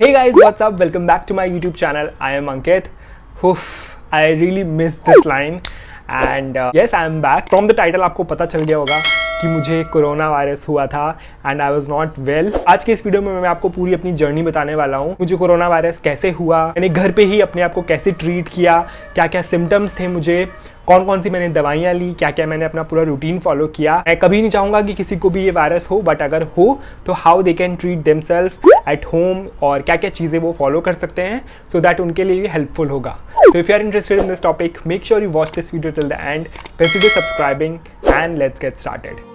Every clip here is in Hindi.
Hey guys, what's up? Welcome back to my YouTube channel. I am Ankit. Oof, I really missed this line and yes, I am back. From the title आपको पता चल गया होगा कि मुझे कोरोना वायरस हुआ था and I was not well. आज के इस वीडियो में मैं आपको पूरी अपनी जर्नी बताने वाला हूँ। मुझे कोरोना वायरस कैसे हुआ, मैंने घर पे ही अपने आप को कैसे ट्रीट किया, क्या क्या सिम्टम्स थे मुझे, कौन कौन सी मैंने दवाइयाँ ली, क्या क्या मैंने अपना पूरा रूटीन फॉलो किया। मैं कभी नहीं चाहूँगा कि किसी को भी ये वायरस हो, बट अगर हो तो how they can treat themselves at home और क्या क्या चीज़ें वो फॉलो कर सकते हैं सो दैट उनके लिए हेल्पफुल होगा। So if you are interested in this topic, make sure you watch this video till the end, consider subscribing and let's get started.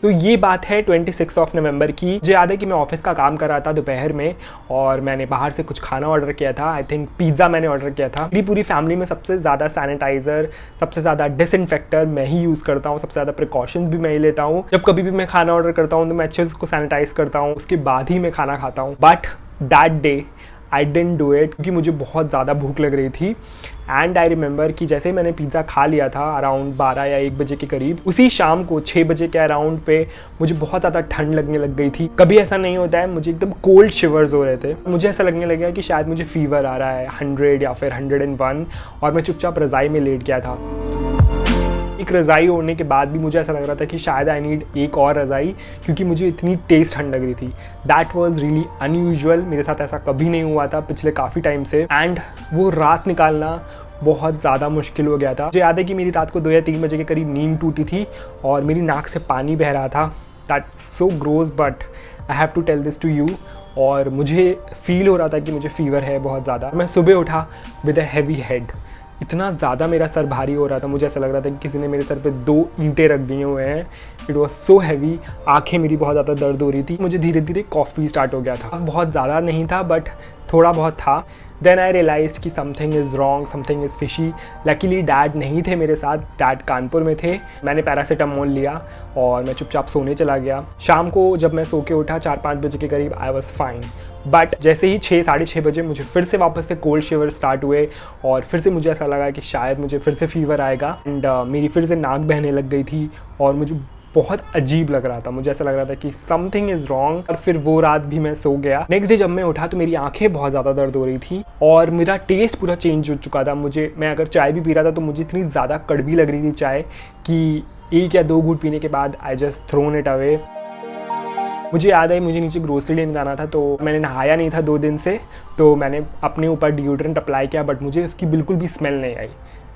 तो ये बात है 26 नवंबर की। मुझे याद है कि मैं ऑफिस का काम कर रहा था दोपहर में और मैंने बाहर से कुछ खाना ऑर्डर किया था। आई थिंक पिज़्ज़ा मैंने ऑर्डर किया था। मेरी पूरी फैमिली में सबसे ज़्यादा सैनिटाइज़र, सबसे ज़्यादा डिसइंफेक्टर मैं ही यूज़ करता हूँ, सबसे ज़्यादा प्रिकॉशंस भी मैं ही लेता हूँ। जब कभी भी मैं खाना ऑर्डर करता हूँ तो मैं अच्छे से उसको सैनिटाइज करता हूँ, उसके बाद ही मैं खाना खाता हूँ। But that day I didn't do it क्योंकि मुझे बहुत ज़्यादा भूख लग रही थी एंड आई रिमेंबर कि जैसे ही मैंने पिज़्ज़ा खा लिया था अराउंड 12 या 1 बजे के करीब, उसी शाम को 6 बजे के अराउंड पे मुझे बहुत ज़्यादा ठंड लगने लग गई थी। कभी ऐसा नहीं होता है, मुझे एकदम कोल्ड शिवर्स हो रहे थे। मुझे ऐसा लगने लगा कि शायद मुझे फीवर आ रहा है 100 या फिर 101 और मैं चुपचाप रज़ाई में लेट गया था। एक रज़ाई ओढ़ने के बाद भी मुझे ऐसा लग रहा था कि शायद आई नीड एक और रज़ाई क्योंकि मुझे इतनी तेज़ ठंड लग रही थी। That was really unusual. मेरे साथ ऐसा कभी नहीं हुआ था पिछले काफ़ी टाइम से एंड वो रात निकालना बहुत ज़्यादा मुश्किल हो गया था। मुझे याद है कि मेरी रात को 2 या 3 बजे के करीब नींद टूटी थी और मेरी नाक से पानी बह रहा था। That's so gross but I have to tell this to you. और मुझे फील हो रहा था कि मुझे फीवर है बहुत ज़्यादा। मैं सुबह उठा विद अ हैवी हेड, इतना ज़्यादा मेरा सर भारी हो रहा था, मुझे ऐसा लग रहा था कि किसी ने मेरे सर पे 2 ईंटें रख दिए हुए हैं। It was so heavy. आँखें मेरी बहुत ज़्यादा दर्द हो रही थी। मुझे धीरे धीरे कॉफ भी स्टार्ट हो गया था। बहुत ज़्यादा नहीं था बट थोड़ा बहुत था। देन आई रियलाइज कि something is wrong, something is fishy. Luckily dad नहीं थे मेरे साथ, डैड कानपुर में थे। मैंने पैरासीटामोल लिया और मैं चुपचाप सोने चला गया। शाम को जब मैं सो के उठा 4-5 बजे के करीब, आई वॉज फाइन। बट जैसे ही 6-6:30 बजे मुझे फिर से वापस से कोल्ड शिवर स्टार्ट हुए और फिर से मुझे ऐसा लगा कि शायद मुझे फिर से फीवर आएगा एंड मेरी फिर से नाक बहने लग गई थी और मुझे बहुत अजीब लग रहा था। मुझे ऐसा लग रहा था कि समथिंग इज़ रॉन्ग और फिर वो रात भी मैं सो गया। नेक्स्ट डे जब मैं उठा तो मेरी आंखें बहुत ज़्यादा दर्द हो रही थी और मेरा टेस्ट पूरा चेंज हो चुका था। मैं अगर चाय भी पी रहा था तो मुझे इतनी ज़्यादा कड़वी लग रही थी चाय कि 1 या 2 घूंट पीने के बाद I just throne it away. मुझे याद है मुझे नीचे ग्रोसरी लेने जाना था तो मैंने नहाया नहीं था 2 दिन से, तो मैंने अपने ऊपर डिओड्रेंट अप्लाई किया बट मुझे उसकी बिल्कुल भी स्मेल नहीं आई।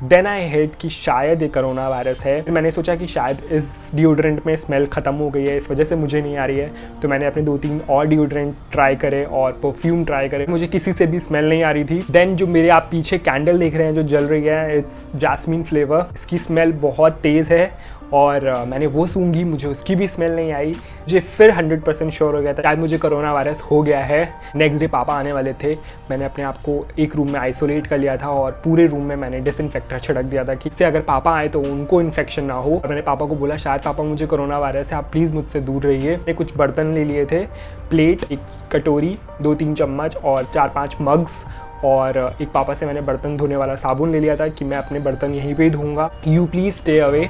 देन आई हेड कि शायद ये कोरोना वायरस है। फिर मैंने सोचा कि शायद इस डिओड्रेंट में स्मेल ख़त्म हो गई है, इस वजह से मुझे नहीं आ रही है। तो मैंने अपने 2-3 और डिओड्रेंट ट्राई करे और परफ्यूम ट्राई करे, मुझे किसी से भी स्मेल नहीं आ रही थी। देन जो मेरे आप पीछे कैंडल देख रहे हैं जो जल रही है, इट्स जैस्मीन फ्लेवर। इसकी स्मेल बहुत तेज़ है और मैंने वो सूंघी, मुझे उसकी भी स्मेल नहीं आई। मुझे फिर 100% श्योर हो गया था शायद मुझे कोरोना वायरस हो गया है। नेक्स्ट डे पापा आने वाले थे। मैंने अपने आप को एक रूम में आइसोलेट कर लिया था और पूरे रूम में मैंने डिसइंफेक्टर छिड़क दिया था कि इससे अगर पापा आए तो उनको इन्फेक्शन ना हो। और मैंने पापा को बोला शायद पापा मुझे कोरोना वायरस है, आप प्लीज़ मुझसे दूर रहिए। मैंने कुछ बर्तन ले लिए थे, प्लेट, एक कटोरी, 2-3 चम्मच और 4-5 मग्स और एक पापा से मैंने बर्तन धोने वाला साबुन ले लिया था कि मैं अपने बर्तन यहीं पे ही धोऊंगा, यू प्लीज़ स्टे अवे।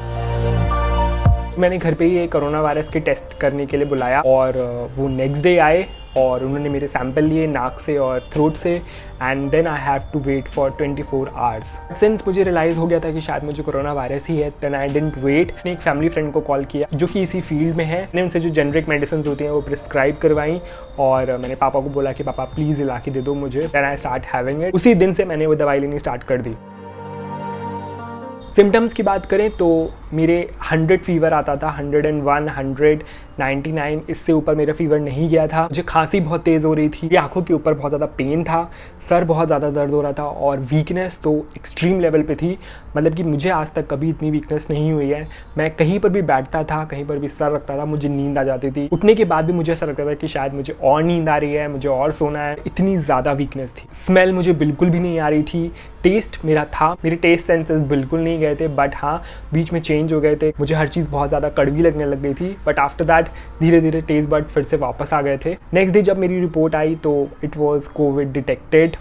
मैंने घर पे ही कोरोना वायरस के टेस्ट करने के लिए बुलाया और वो नेक्स्ट डे आए और उन्होंने मेरे सैंपल लिए नाक से और थ्रोट से and then I have to wait for 24 hours. Since मुझे रियलाइज़ हो गया था कि शायद मुझे कोरोना वायरस ही है, देन आई डिडंट वेट। मैंने एक फैमिली फ्रेंड को कॉल किया जो कि इसी फील्ड में है। मैंने उनसे जो जेनरिक मेडिसिन होती हैं वो प्रिस्क्राइब करवाई और मैंने पापा को बोला कि पापा प्लीज़ ला के दे दो मुझे। Then I start having it. उसी दिन से मैंने वो दवाई लेनी स्टार्ट कर दी। सिम्टम्स की बात करें तो मेरे 100 फीवर आता था, 101, 100, 99, इससे ऊपर मेरा फीवर नहीं गया था। मुझे खांसी बहुत तेज़ हो रही थी, आंखों के ऊपर बहुत ज़्यादा पेन था, सर बहुत ज़्यादा दर्द हो रहा था और वीकनेस तो एक्सट्रीम लेवल पे थी। मतलब कि मुझे आज तक कभी इतनी वीकनेस नहीं हुई है। मैं कहीं पर भी बैठता था, कहीं पर भी सर रखता था, मुझे नींद आ जाती थी। उठने के बाद भी मुझे ऐसा लगता था कि शायद मुझे और नींद आ रही है, मुझे और सोना है, इतनी ज़्यादा वीकनेस थी। स्मेल मुझे बिल्कुल भी नहीं आ रही थी। टेस्ट मेरा था, मेरे टेस्ट सेंसेस बिल्कुल नहीं गए थे बट हाँ बीच में चेंज हो गए थे। मुझे हर चीज़ बहुत ज़्यादा कड़वी लगने लग गई थी बट आफ्टर दैट धीरे धीरे टेस्ट बड फिर से वापस आ गए थे। नेक्स्ट डे जब मेरी रिपोर्ट आई तो it was Covid detected.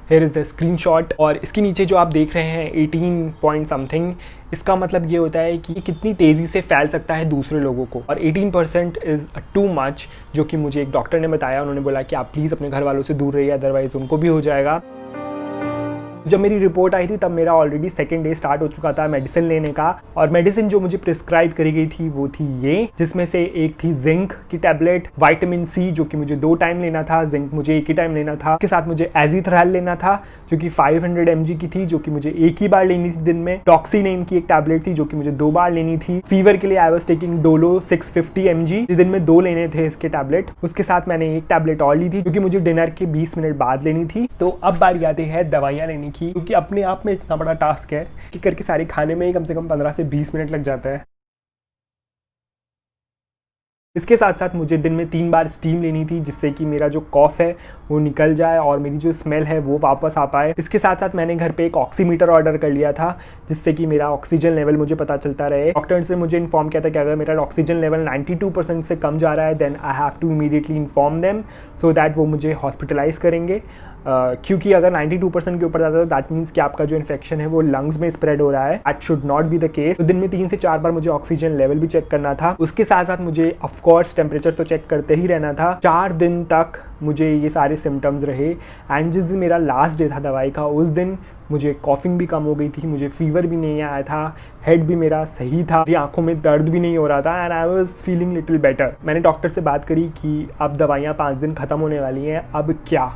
Here is the screenshot. और इसके नीचे जो आप देख रहे हैं 18 पॉइंट समथिंग, इसका मतलब ये होता है कि कितनी तेज़ी से फैल सकता है दूसरे लोगों को। और 18% इज़ टू मच, जो कि मुझे एक डॉक्टर ने बताया। उन्होंने बोला कि आप प्लीज़ अपने घर वालों से दूर रहिए, अदरवाइज़ उनको भी हो जाएगा। जब मेरी रिपोर्ट आई थी तब मेरा ऑलरेडी सेकेंड डे स्टार्ट हो चुका था मेडिसिन लेने का। और मेडिसिन जो मुझे प्रिस्क्राइब करी गई थी वो थी ये, जिसमें से एक थी जिंक की टैबलेट, विटामिन सी जो कि मुझे 2 टाइम लेना था, जिंक मुझे 1 ही टाइम लेना था। इसके साथ मुझे एजिथ्राल लेना था जो कि 500 mg की थी, जो कि मुझे 1 ही बार लेनी थी दिन में। टॉक्सी नेम की एक टैबलेट थी जो कि मुझे 2 बार लेनी थी। फीवर के लिए I was taking Dolo 650 mg, दिन में 2 लेने थे इसके टैबलेट। उसके साथ मैंने एक टैबलेट और ली थी जो कि मुझे डिनर के 20 मिनट बाद लेनी थी। तो अब बारी आती है दवाइयाँ लेने की, क्योंकि अपने आप में इतना बड़ा टास्क है कि करके सारे खाने में ही कम से कम 15 से 20 मिनट लग जाता है। इसके साथ साथ मुझे दिन में 3 बार स्टीम लेनी थी, जिससे कि मेरा जो कॉफ है वो निकल जाए और मेरी जो स्मेल है वो वापस आ पाए। इसके साथ साथ मैंने घर पे एक ऑक्सीमीटर ऑर्डर कर लिया था, जिससे कि मेरा ऑक्सीजन लेवल मुझे पता चलता रहे। डॉक्टर से मुझे इन्फॉर्म किया था कि अगर मेरा ऑक्सीजन लेवल 92% से कम जा रहा है then I have to immediately inform them so that वो मुझे हॉस्पिटलाइज करेंगे। क्योंकि अगर 92% के ऊपर जाता है तो दैट मीन्स कि आपका जो इन्फेक्शन है वो लंग्स में स्प्रेड हो रहा है। That should not be the case. तो दिन में 3 से 4 बार मुझे ऑक्सीजन लेवल भी चेक करना था। उसके साथ साथ मुझे ऑफकोर्स टेम्परेचर तो चेक करते ही रहना था। 4 दिन तक मुझे ये सारे सिम्टम्स रहे। एंड जिस दिन मेरा लास्ट डे था दवाई का, उस दिन मुझे कॉफिंग भी कम हो गई थी, मुझे फीवर भी नहीं आया था, हेड भी मेरा सही था, मेरी आंखों में दर्द भी नहीं हो रहा था and I was feeling little better. मैंने डॉक्टर से बात करी कि अब दवाइयाँ 5 दिन खत्म होने वाली हैं, अब क्या,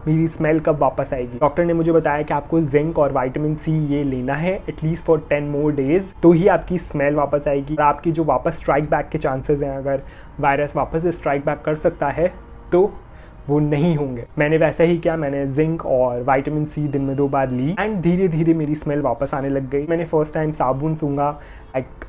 मेरी स्मेल कब वापस आएगी। डॉक्टर ने मुझे बताया कि आपको जिंक और विटामिन सी ये लेना है एटलीस्ट फॉर 10 मोर डेज, तो ही आपकी स्मेल वापस आएगी। और आपकी जो वापस स्ट्राइक बैक के चांसेस हैं, अगर वायरस वापस स्ट्राइक बैक कर सकता है तो वो नहीं होंगे। मैंने वैसा ही किया, मैंने जिंक और विटामिन सी दिन में 2 बार ली एंड धीरे धीरे मेरी स्मेल वापस आने लग गई। मैंने फर्स्ट टाइम साबुन सूंघा,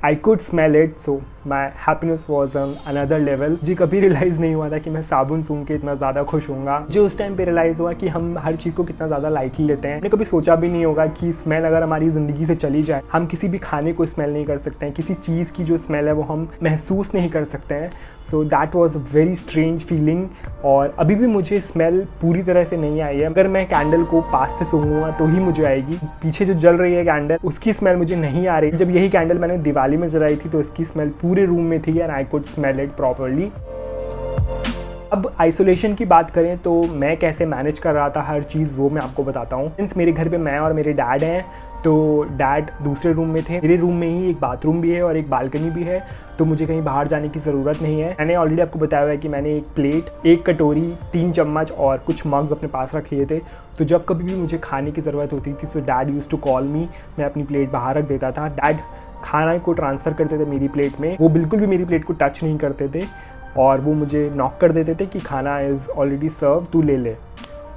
I could smell it, so my happiness was on another level. मुझे कभी रियलाइज़ नहीं हुआ था कि मैं साबुन सूंघ के इतना ज़्यादा खुश होऊंगा। जो उस टाइम पे रियलाइज़ हुआ कि हम हर चीज़ को कितना ज़्यादा लाइटली लेते हैं। मैंने कभी सोचा भी नहीं होगा कि स्मेल अगर हमारी ज़िंदगी से चली जाए, हम किसी भी खाने को स्मेल नहीं कर सकते हैं, किसी चीज़ की जो स्मेल है वो हम महसूस नहीं कर सकते हैं। So that was a very strange feeling. और अभी भी मुझे स्मेल पूरी तरह से नहीं आई है। अगर मैं कैंडल को पास से सूंघूंगा तो ही मुझे आएगी। पीछे जो जल रही है कैंडल, उसकी स्मेल मुझे नहीं आ रही। जब यही कैंडल मैंने दिवाली में जलाई थी तो इसकी स्मेल पूरे रूम में थी and I could smell it properly. अब आइसोलेशन की बात करें तो मैं कैसे मैनेज कर रहा था हर चीज़, वो मैं आपको बताता हूँ। सिंस मेरे घर पे मैं और मेरे डैड हैं, तो डैड दूसरे रूम में थे। मेरे रूम में ही एक बाथरूम भी है और एक बालकनी भी है, तो मुझे कहीं बाहर जाने की ज़रूरत नहीं है। मैंने ऑलरेडी आपको बताया हुआ है कि मैंने एक प्लेट, 1 कटोरी, 3 चम्मच और कुछ मग्स अपने पास रख लिए थे। तो जब कभी भी मुझे खाने की ज़रूरत होती थी तो dad use to call me, मैं अपनी प्लेट बाहर रख देता था। डैड खाना को ट्रांसफ़र करते थे मेरी प्लेट में, वो बिल्कुल भी मेरी प्लेट को टच नहीं करते थे और वो मुझे नॉक कर देते थे कि खाना इज़ ऑलरेडी सर्व, तू ले ले।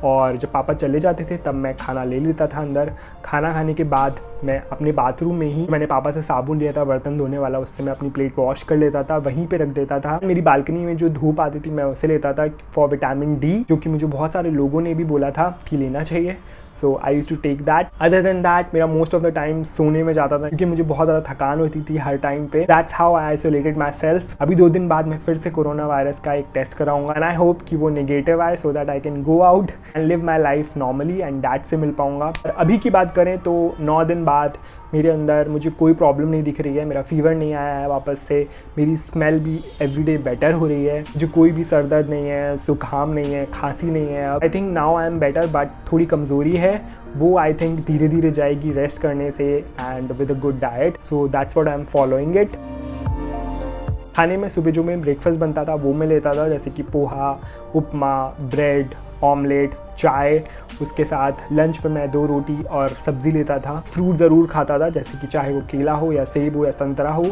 और जब पापा चले जाते थे तब मैं खाना ले लेता था अंदर। खाना खाने के बाद मैं अपने बाथरूम में ही, मैंने पापा से साबुन लिया था बर्तन धोने वाला, उससे मैं अपनी प्लेट वॉश कर लेता था, वहीं पे रख देता था। मेरी बालकनी में जो धूप आती थी मैं उसे लेता था फॉर विटामिन डी, जो कि मुझे बहुत सारे लोगों ने भी बोला था कि लेना चाहिए। So I use to take that. Other than that मेरा मोस्ट ऑफ द टाइम सोने में जाता था, क्योंकि मुझे बहुत ज़्यादा थकान होती थी हर टाइम पे। That's how I isolated my self. अभी 2 दिन बाद मैं फिर से कोरोना वायरस का एक टेस्ट कराऊंगा एंड आई होप कि वो नेगेटिव आए, so that I can go out and live my life normally and dad से मिल पाऊंगा। और अभी की बात करें तो 9 दिन बाद मेरे अंदर मुझे कोई प्रॉब्लम नहीं दिख रही है, मेरा फीवर नहीं आया है वापस से, मेरी स्मेल भी एवरीडे बेटर हो रही है, मुझे कोई भी सर दर्द नहीं है, जुकाम नहीं है, खांसी नहीं है। I think now I am better, but थोड़ी कमज़ोरी है, वो आई थिंक धीरे धीरे जाएगी रेस्ट करने से and with a good diet. So that's what I am following it. खाने में सुबह जो मैं ब्रेकफास्ट बनता था वो मैं लेता था, जैसे कि पोहा, उपमा, ब्रेड, ऑमलेट, चाय। उसके साथ लंच पर मैं 2 रोटी और सब्ज़ी लेता था। फ्रूट ज़रूर खाता था, जैसे कि चाहे वो केला हो या सेब हो या संतरा हो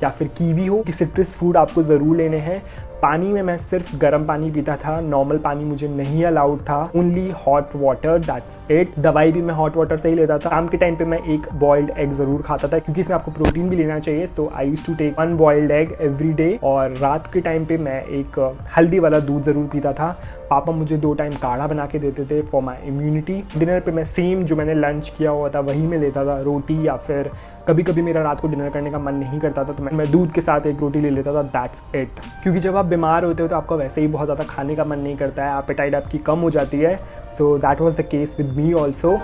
या फिर कीवी हो, कि सिट्रस फूड आपको ज़रूर लेने हैं। पानी में मैं सिर्फ गर्म पानी पीता था, नॉर्मल पानी मुझे नहीं अलाउड था, only hot water, that's it. दवाई भी मैं हॉट वाटर से ही लेता था। शाम के टाइम पे मैं एक बॉइल्ड एग ज़रूर खाता था, क्योंकि इसमें आपको प्रोटीन भी लेना चाहिए, तो I used to take 1 boiled egg every day. और रात के टाइम पे मैं एक हल्दी वाला दूध ज़रूर पीता था। पापा मुझे 2 टाइम काढ़ा बना के देते थे फॉर माई इम्यूनिटी। डिनर पे मैं सेम जो मैंने लंच किया हुआ था वही मैं लेता था, रोटी, या फिर कभी कभी मेरा रात को डिनर करने का मन नहीं करता था तो मैं दूध के साथ 1 रोटी ले लेता था, दैट्स इट। क्योंकि जब आप बीमार होते हो तो आपका वैसे ही बहुत ज़्यादा खाने का मन नहीं करता है, एपेटाइट आपकी कम हो जाती है। So that was the case with me also.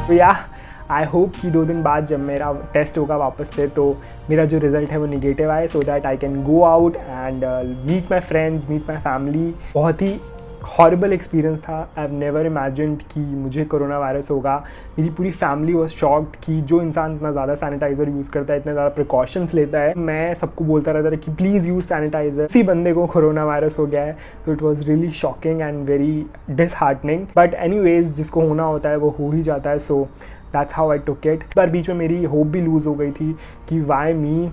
तो या आई होप कि 2 दिन बाद जब मेरा टेस्ट होगा वापस से तो मेरा जो रिज़ल्ट है वो निगेटिव आए, so that I can go out and meet my friends, meet my family. बहुत ही हॉरिबल एक्सपीरियंस था। आई हैव नेवर इमेजिन्ड कि मुझे कोरोना वायरस होगा। मेरी पूरी फैमिली वॉज शॉक्ड कि जो इंसान इतना ज़्यादा सैनिटाइज़र यूज़ करता है, इतने ज़्यादा प्रिकॉशंस लेता है, मैं सबको बोलता रहता था कि प्लीज़ यूज़ सैनिटाइज़र, इसी बंदे को कोरोना वायरस हो गया है। तो it was really shocking and very disheartening, but anyways जिसको होना होता है वो हो ही जाता है। So that's how I took it. पर बीच में मेरी होप भी लूज़ हो गई थी कि वाई मी,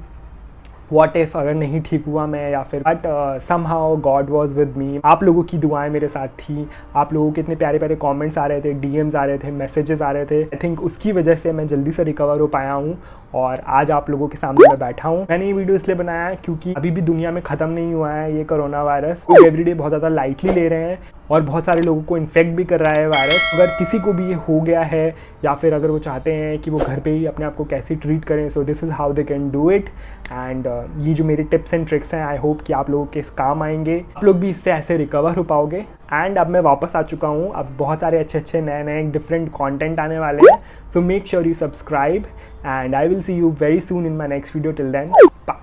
व्हाट इफ़ अगर नहीं ठीक हुआ मैं, या फिर but somehow God was with me. आप लोगों की दुआएं मेरे साथ थी, आप लोगों के इतने प्यारे प्यारे कमेंट्स आ रहे थे, डीएम्स आ रहे थे, मैसेजेस आ रहे थे। आई थिंक उसकी वजह से मैं जल्दी से रिकवर हो पाया हूँ और आज आप लोगों के सामने मैं बैठा हूँ। मैंने ये वीडियो इसलिए बनाया है क्योंकि अभी भी दुनिया में ख़त्म नहीं हुआ है ये कोरोना वायरस। लोग एवरीडे बहुत ज़्यादा लाइटली ले रहे हैं और बहुत सारे लोगों को इन्फेक्ट भी कर रहा है वायरस। अगर किसी को भी ये हो गया है या फिर अगर वो चाहते हैं कि वो घर पे ही अपने आप को कैसे ट्रीट करें, so this is how they can do it. And ये जो मेरे टिप्स एंड ट्रिक्स हैं, आई होप कि आप लोगों के काम आएंगे, आप लोग भी इससे ऐसे रिकवर हो पाओगे। एंड अब मैं वापस आ चुका हूँ, अब बहुत सारे अच्छे अच्छे नए डिफरेंट कंटेंट आने वाले हैं। So make sure you subscribe and I will see you very soon in my next video. Till then bye.